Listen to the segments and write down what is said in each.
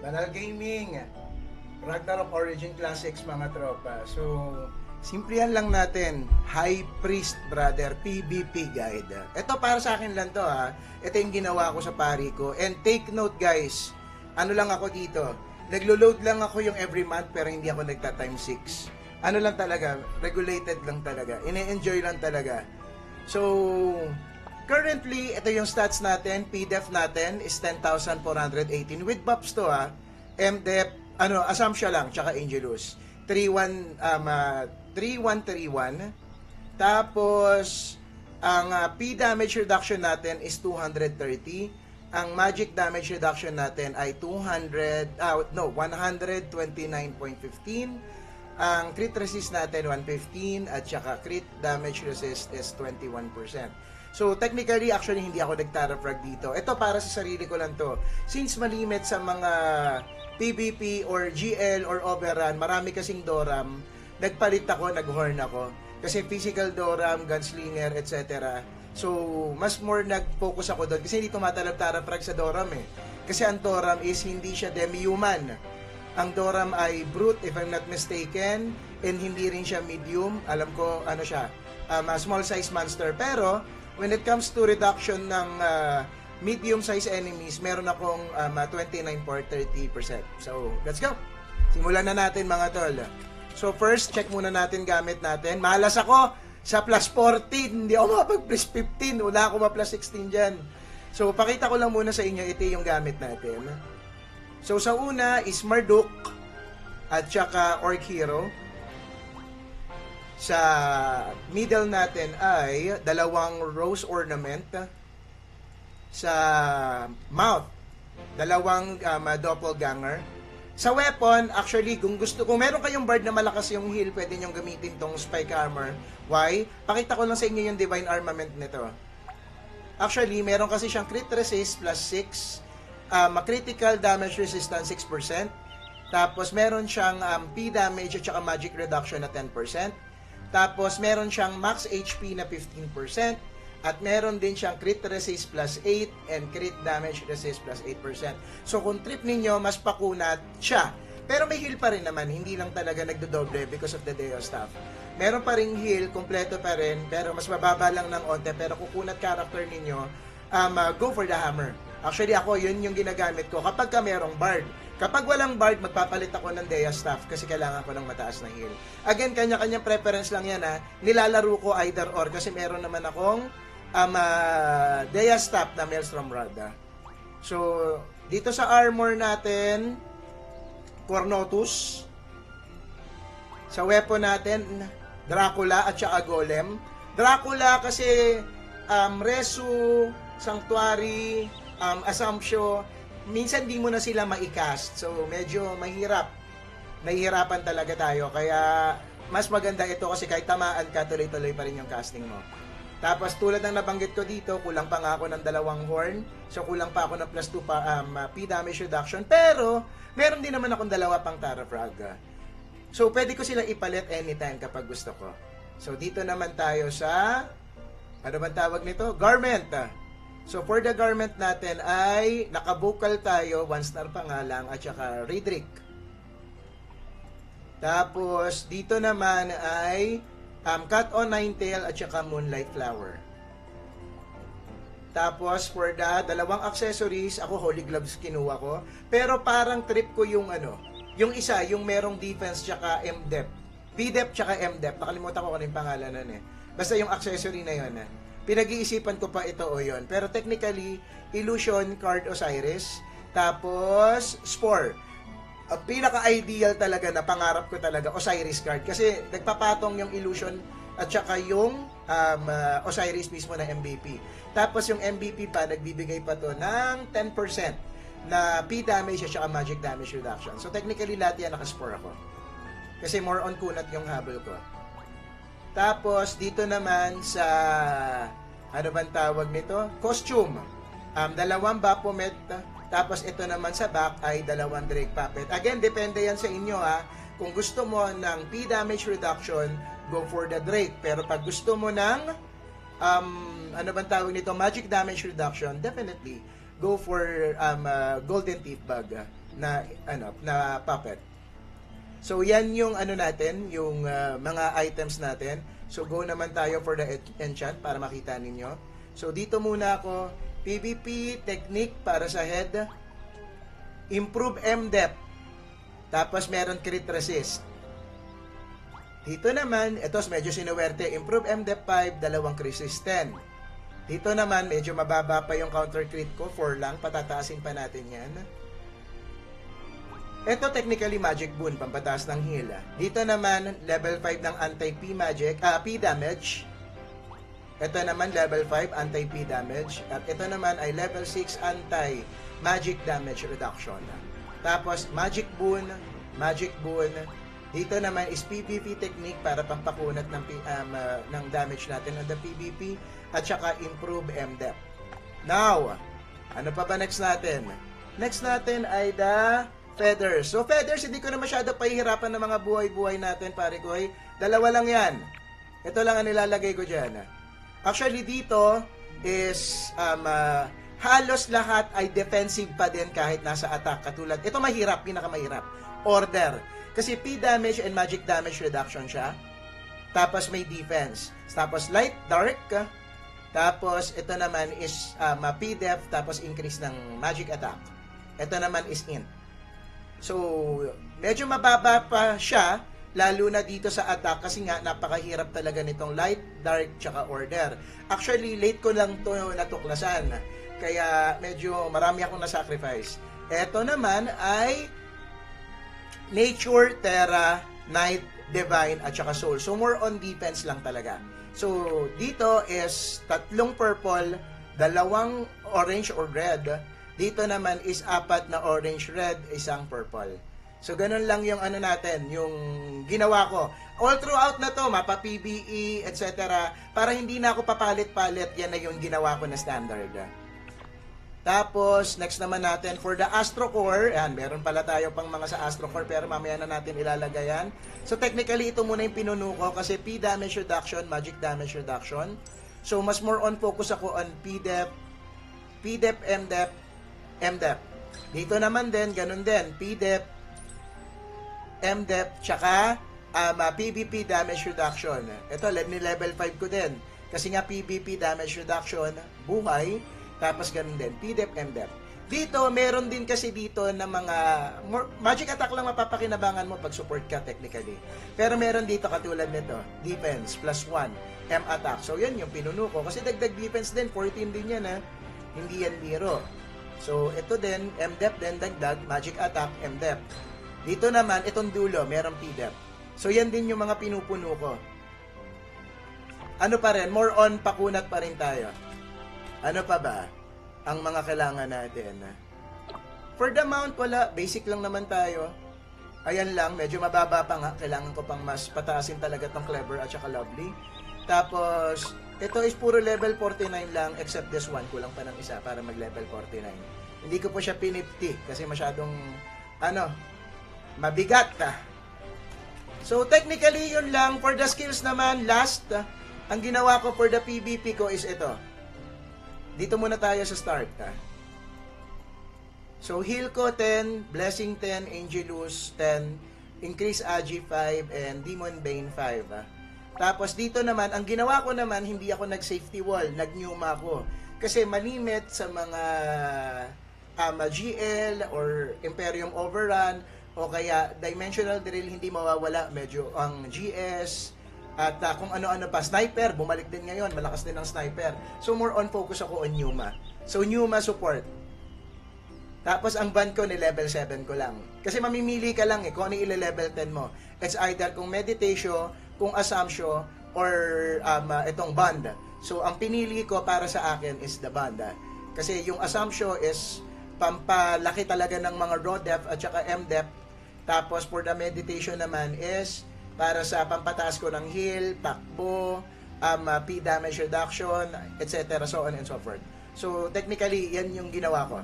Banal Gaming, Ragnarok Origin Classics mga tropa. So, simplihan lang natin, High Priest Brother PvP Guide. Ito para sa akin lang to ha. Ito yung ginawa ko sa pari ko. And take note guys, ano lang ako dito, naglo-load lang ako yung every month pero hindi ako nagta-time 6. Ano lang talaga, regulated lang talaga. Ine-enjoy lang talaga. So, currently, ito yung stats natin, PDEF natin is 10,418 with buffs to ha. MDEF, Assumption lang, tsaka Angelus. 3131. Tapos, ang P damage reduction natin is 230. Ang magic damage reduction natin ay 129.15. Ang crit resist natin 115 at saka crit damage resist is 21%. So technically actually hindi ako nag-Tara frag dito. Ito para sa sarili ko lang to. Since malimit sa mga PvP or GL or overrun, marami kasing Doram, nagpalit ako, nag-horn ako. Kasi physical Doram, gunslinger, etc. So mas more nag-focus ako doon kasi hindi tumatalab Tara frag sa Doram eh. Kasi ang Doram is hindi siya demi-human. Ang Doram ay brute if I'm not mistaken, and hindi rin siya medium. Alam ko ano siya, small size monster. Pero when it comes to reduction ng medium size enemies, meron akong 29 for 30%. So let's go. Simulan na natin mga tol. So first, check muna natin gamit natin. Malas ako sa plus 14. Hindi ako makapag plus 15. Wala ako ma-plus 16 dyan. So pakita ko lang muna sa inyo, ito yung gamit natin. So sa una is Marduk at saka Orc Hero. Sa middle natin ay dalawang Rose Ornament. Sa mouth, dalawang Doppelganger. Sa weapon, actually, kung meron kayong bard na malakas yung heal, pwede nyong gamitin tong Spike Armor. Why? Pakita ko lang sa inyo yung Divine Armament nito. Actually, meron kasi siyang crit resist plus 6. Critical damage resistance 6%. Tapos meron siyang P damage at saka magic reduction na 10%. Tapos meron siyang max HP na 15%. At meron din siyang crit resist plus 8 and crit damage resist plus 8%. So kung trip ninyo, mas pakunat siya. Pero may heal pa rin naman, hindi lang talaga nagdodoble because of the Deo Staff. Meron pa ring heal, kompleto pa rin, pero mas mababa lang ng onte. Pero kukunat character ninyo, go for the hammer. Actually ako, yun yung ginagamit ko kapag ka merong bard. Kapag walang bard, magpapalit ako ng Dea Staff kasi kailangan ko ng mataas na heal. Again, kanya-kanyang preference lang yan ha. Nilalaro ko either or kasi meron naman akong Dea Staff na Maelstrom Rod ha. So, dito sa armor natin, Cornotus. Sa weapon natin, Dracula at saka Golem. Dracula kasi Resu, Sanctuary, Assumption, minsan di mo na sila maikast. So, medyo mahirap. Nahihirapan talaga tayo. Kaya, mas maganda ito kasi kahit tamaan ka, tuloy-tuloy pa rin yung casting mo. Tapos, tulad ng nabanggit ko dito, kulang pa nga ako ng 2 horn. So, kulang pa ako ng plus 2 P damage reduction. Pero, meron din naman akong 2 pang Tara Frag. So, pwede ko sila ipalit anytime kapag gusto ko. So, dito naman tayo sa, ano bang tawag nito? Garment. So, for the garment natin ay nakabukal tayo, 1 star pa nga lang, at saka Redrick. Tapos, dito naman ay Cut on Ninetail at saka Moonlight Flower. Tapos, for the 2 accessories, ako Holy Gloves kinuha ko. Pero parang trip ko yung yung isa, yung merong defense tsaka MDEP. PDEP tsaka MDEP. Nakalimutan ko kung yung pangalan nun eh. Basta yung accessory na yun. Pinag-iisipan ko pa ito o yun. Pero technically, Illusion card Osiris. Tapos, Spore. Ang pinaka-ideal talaga na pangarap ko talaga, Osiris card. Kasi nagpapatong yung Illusion at saka yung Osiris mismo na MVP. Tapos yung MVP pa, nagbibigay pa to ng 10% na P damage at saka magic damage reduction. So technically, lahat yan nakaspore ako. Kasi more on kunat yung habol ko. Tapos, dito naman sa, ano bang tawag nito? Costume. 2 Baphomet. Tapos, ito naman sa back ay 2 Drake Puppet. Again, depende yan sa inyo ha. Kung gusto mo ng P damage reduction, go for the Drake. Pero pag gusto mo ng, ano bang tawag nito? Magic damage reduction, definitely go for golden teeth bug na puppet. So yan yung ano natin, yung mga items natin. So go naman tayo for the enchant para makita ninyo. So dito muna ako, PVP technique para sa head, improve M-depth, tapos meron crit resist. Dito naman, ito medyo sinuwerte, improve M-depth 5, dalawang crit resist 10. Dito naman, medyo mababa pa yung counter crit ko, 4 lang, patataasin pa natin yan. Ito technically magic boon, pampataas ng heal. Dito naman, level 5 ng anti-P magic, P damage. Ito naman level 5 anti-P damage. At ito naman ay level 6 anti-magic damage reduction. Tapos magic boon. Dito naman is PvP technique para pampakunat ng damage natin on the PvP. At saka improve M-depth. Now, ano pa ba next natin? Next natin ay the feathers. So, feathers, hindi ko na masyado pahihirapan ng mga buhay-buhay natin, pare ko. Dalawa lang yan. Ito lang ang nilalagay ko dyan. Actually, dito is halos lahat ay defensive pa din kahit nasa attack. Katulad, ito mahirap, pinakamahirap. Order. Kasi P damage and magic damage reduction siya. Tapos may defense. Tapos light, dark. Tapos, ito naman is P depth, tapos increase ng magic attack. Ito naman is int. So, medyo mababa pa siya, lalo na dito sa attack kasi nga napakahirap talaga nitong light, dark, tsaka order. Actually, late ko lang to natuklasan. Kaya medyo marami akong na-sacrifice. Ito naman ay nature, terra, night, divine, at saka soul. So, more on defense lang talaga. So, dito is 3 purple, 2 orange or red. Dito naman is 4 na orange, red, 1 purple. So, ganun lang yung ano natin, yung ginawa ko. All throughout na to, mapa PBE, etc. Para hindi na ako papalit-palit, yan na yung ginawa ko na standard. Tapos, next naman natin, for the Astro Core, yan, meron pala tayo pang mga sa Astro Core, pero mamaya na natin ilalagay yan. So, technically, ito muna yung pinuno ko, kasi P damage reduction, magic damage reduction. So, mas more on focus ako on P-depth, M-depth, M-depth. Dito naman din, ganun din, P-depth, M-depth, tsaka PvP damage reduction. Ito, level 5 ko din. Kasi nga PvP damage reduction, buhay, tapos ganun din, P-depth, M-depth. Dito, meron din kasi dito na mga magic attack lang mapapakinabangan mo pag support ka technically. Pero meron dito katulad nito, defense plus 1, M attack. So, yan yung pinuno ko. Kasi dagdag defense din, 14 din yan Hindi yan biro. So, ito din, M-depth din, dagdag, magic attack, M-depth. Dito naman, itong dulo, merong P-depth. So, yan din yung mga pinupuno ko. Ano pa rin, more on pakunat pa rin tayo. Ano pa ba ang mga kailangan natin? For the mount, wala. Basic lang naman tayo. Ayan lang, medyo mababa pa nga. Kailangan ko pang mas pataasin talaga tong clever at saka lovely. Tapos, ito is puro level 49 lang, except this one, kulang pa ng isa para mag-level 49. Hindi ko po siya pinipti kasi masyadong, mabigat. So, technically, yun lang. For the skills naman, last, ang ginawa ko for the PvP ko is ito. Dito muna tayo sa start. So, heal ko 10, blessing 10, angelus 10, increase agi 5, and demon bane 5. Tapos dito naman, ang ginawa ko naman, hindi ako nag-safety wall, nag-numa ako. Kasi malimit sa mga GL or Imperium Overrun o kaya Dimensional Drill, hindi mawawala medyo ang GS at kung ano-ano pa. Sniper, bumalik din ngayon, malakas din ang sniper. So more on focus ako on Numa. So Numa support. Tapos ang band ko ni level 7 ko lang. Kasi mamimili ka lang kung ano ile-level 10 mo. It's either kung meditation, kung assumption, or itong band. So ang pinili ko para sa akin is the band. Kasi yung assumption is pampalaki talaga ng mga raw depth at saka M-depth. Tapos for the meditation naman is para sa pampataas ko ng heal, takbo, P damage reduction, etc. so on and so forth. So technically, yan yung ginawa ko.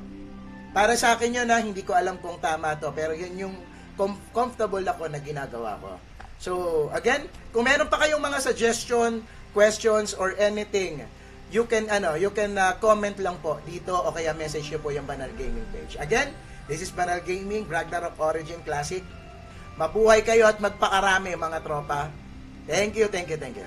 Para sa akin yun hindi ko alam kung tama to, pero yun yung comfortable ako na ginagawa ko. So again, kung meron pa kayong mga suggestion, questions, or anything you can comment lang po dito o kaya message nyo po yung Banal Gaming page. Again, this is Banal Gaming, Ragnarok Origin Classic. Mabuhay kayo at magpakarami mga tropa. Thank you, thank you, thank you.